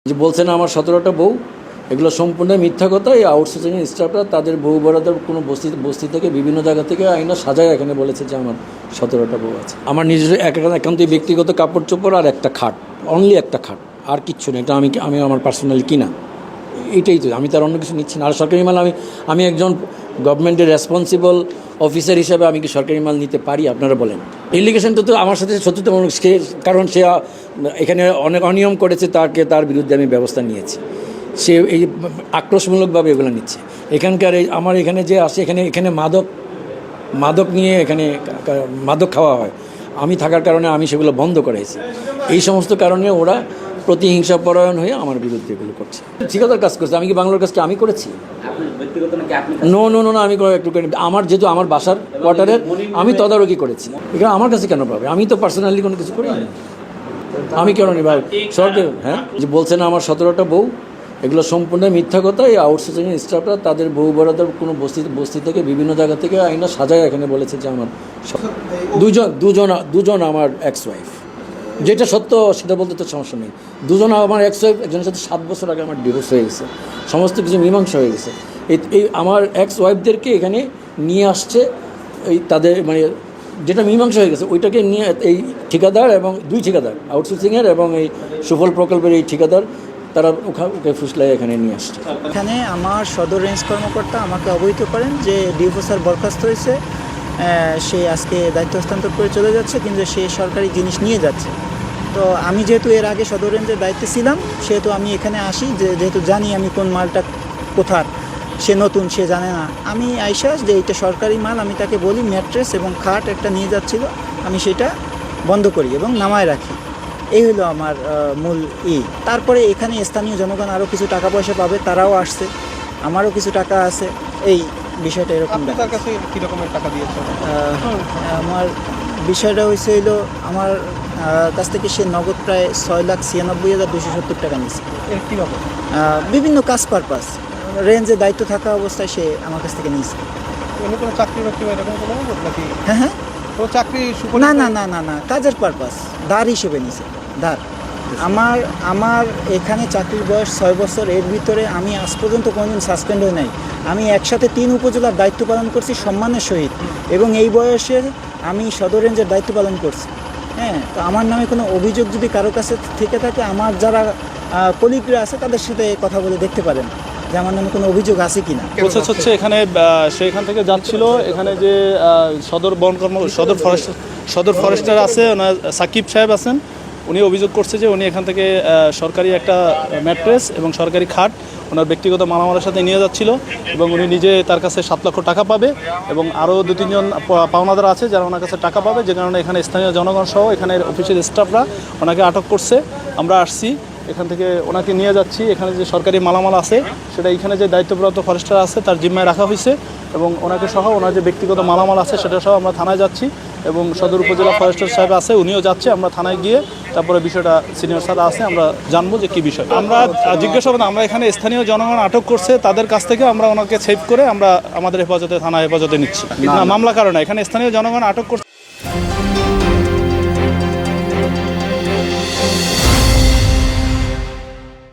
যে বলছেন আমার 17টা বউ, এগুলো সম্পূর্ণ মিথ্যা কথা। এই আউটসোর্সিং স্টাফরা তাদের বউ বরাদ্দের কোনো বস্তি থেকে বিভিন্ন জায়গা থেকে আইনা সাজায় এখানে বলেছে যে আমার 17টা বউ আছে। আমার নিজস্ব একান্তই ব্যক্তিগত কাপড় চোপড় আর একটা খাট, অনলি একটা খাট, আর কিচ্ছু নেই। এটা আমি আমার পার্সোনালি কিনা, এইটাই তো। আমি তার অন্য কিছু নিচ্ছি না। আর সরকারি মাল আমি একজন গভর্নমেন্টের রেসপন্সিবল অফিসার হিসাবে আমি কি সরকারি মাল নিতে পারি? আপনারা বলেন। এলিগেশনটা তো আমার সাথে সত্যতামূলক, কারণ সে এখানে অনেক অনিয়ম করেছে, তার বিরুদ্ধে আমি ব্যবস্থা নিয়েছি। সে এই আক্রোশমূলকভাবে এগুলো নিচ্ছে। এখানকার আমার এখানে যে আসে, এখানে মাদক নিয়ে এখানে মাদক খাওয়া হয়। আমি থাকার কারণে আমি সেগুলো বন্ধ করাইছি। এই সমস্ত কারণে ওরা প্রতিহিংসা পরায়ণ হয়ে আমার বিরুদ্ধে এগুলো করছে। ঠিকাদার কাজ করছে। আমি কি বাংলার কাজকে আমি করেছি? নো, আমি একটু আমার যেহেতু আমার বাসার কোয়ার্টারের আমি তদারকি করেছি। এখানে আমার কাছে কেন পাবে? আমি তো পার্সোনালি কোনো কিছু করি না। আমি কেন নি ভাই? সরকার যে বলছেন আমার 17টা বউ, এগুলো সম্পূর্ণ মিথ্যা কথা। এই আউটসোর্সিং স্টাফরা তাদের বউ বরাদ্দের কোনো বস্তি থেকে বিভিন্ন জায়গা থেকে আইনা সাজায় এখানে বলেছে যে আমার দুজন আমার এক্স ওয়াইফ। যেটা সত্য সেটা বলতে তো সমস্যা নেই। দুজন আমার এক্স ওয়াইফ, একজনের সাথে 7 বছর আগে আমার ডিভোর্স হয়ে গেছে, সমস্ত কিছু মীমাংসা হয়ে গেছে। এই আমার এক্স ওয়াইফদেরকে এখানে নিয়ে আসছে, এই তাদের মানে যেটা মীমাংসা হয়ে গেছে ওইটাকে নিয়ে এই ঠিকাদার এবং 2 ঠিকাদার আউটসোর্সিংয়ের এবং এই সুফল প্রকল্পের এই ঠিকাদার তারা ওকে ফুসলাই এখানে নিয়ে আসছে। এখানে আমার সদর রেঞ্জ কর্মকর্তা আমাকে অবহিত করেন যে ডিএফও স্যার বরখাস্ত হয়েছে, সে আজকে দায়িত্ব হস্তান্তর করে চলে যাচ্ছে, কিন্তু সে সরকারি জিনিস নিয়ে যাচ্ছে। তো আমি যেহেতু এর আগে সদর রেঞ্জের দায়িত্বে ছিলাম, সেহেতু আমি এখানে আসি, যেহেতু জানি আমি কোন মালটা কোথার। সে নতুন, সে জানে না। আমি আইসাস যে এইটা সরকারি মাল, আমি তাকে বলি ম্যাট্রেস এবং খাট একটা নিয়ে যাচ্ছিল, আমি সেটা বন্ধ করি এবং নামায় রাখি। এই হলো আমার মূল তারপরে এখানে স্থানীয় জনগণ আরও কিছু টাকা পয়সা পাবে, তারাও আসছে, আমারও কিছু টাকা আছে। এই বিষয়টা এরকম। তার কাছে কী রকমের টাকা দিয়েছে? আমার বিষয়টা হয়েছে আমার কাছ থেকে সে নগদ প্রায় 6,96,270 টাকা নিয়েছে। কীভাবে? বিভিন্ন কাজ পারপাস, রেঞ্জে দায়িত্ব থাকা অবস্থায় সে আমার কাছ থেকে নিয়েছে। অন্য কোনো চাকরি বাকরি বা এরকম কোনো নাকি? হ্যাঁ, কোনো চাকরি? না, কাজের পারপাস, ধার হিসেবে নিয়েছে, ধার। আমার এখানে চাকরির বয়স 6 বছর। এর ভিতরে আমি আজ পর্যন্ত কোনোদিন সাসপেন্ড হই নাই। আমি একসাথে 3 উপজেলার দায়িত্ব পালন করছি সম্মানের সহিত, এবং এই বয়সে আমি সদর রেঞ্জের দায়িত্ব পালন করছি। তো আমার নামে কোনো অভিযোগ যদি কারো কাছে থেকে থাকে, আমার যারা কলিগরা আছে তাদের সাথে কথা বলে দেখতে পারেন যে আমার নামে কোনো অভিযোগ আছে কিনা। প্রসেস হচ্ছে এখানে সে এখান থেকে যাচ্ছিল, এখানে যে সদর ফরেস্টার আছে, ওনার সাকিব সাহেব আছেন, উনি অভিযোগ করছে যে উনি এখান থেকে সরকারি একটা ম্যাট্রেস এবং সরকারি খাট ওনার ব্যক্তিগত মালামালের সাথে নিয়ে যাচ্ছিল, এবং উনি নিজে তার কাছে 7 লক্ষ টাকা পাবে, এবং আরও 2-3 জন পাওনাদার আছে যারা ওনার কাছে টাকা পাবে, যে কারণে এখানে স্থানীয় জনগণ সহ এখানের অফিসের স্টাফরা ওনাকে আটক করছে। আমরা আসছি, এখান থেকে ওনাকে নিয়ে যাচ্ছি। এখানে যে সরকারি মালামাল আছে সেটা এখানে যে দায়িত্বপ্রাপ্ত ফরেস্টার আছে তার জিম্মায় রাখা হয়েছে, এবং ওনাকে সহ ওনার যে ব্যক্তিগত মালামাল আছে সেটা সহ আমরা থানায় যাচ্ছি, এবং সদর উপজেলা ফরেস্টার সাহেব আছে, উনিও যাচ্ছে। আমরা থানায় গিয়ে তারপরে বিষয়টা সিনিয়র স্যার আছে, আমরা জানবো যে কী বিষয়। আমরা জিজ্ঞাসাবাদ, আমরা এখানে স্থানীয় জনগণ আটক করছে, তাদের কাছ থেকে আমরা ওনাকে সেভ করে আমরা আমাদের হেফাজতে, থানা হেফাজতে নিচ্ছি। না, মামলা কারণে এখানে স্থানীয় জনগণ আটক করছে।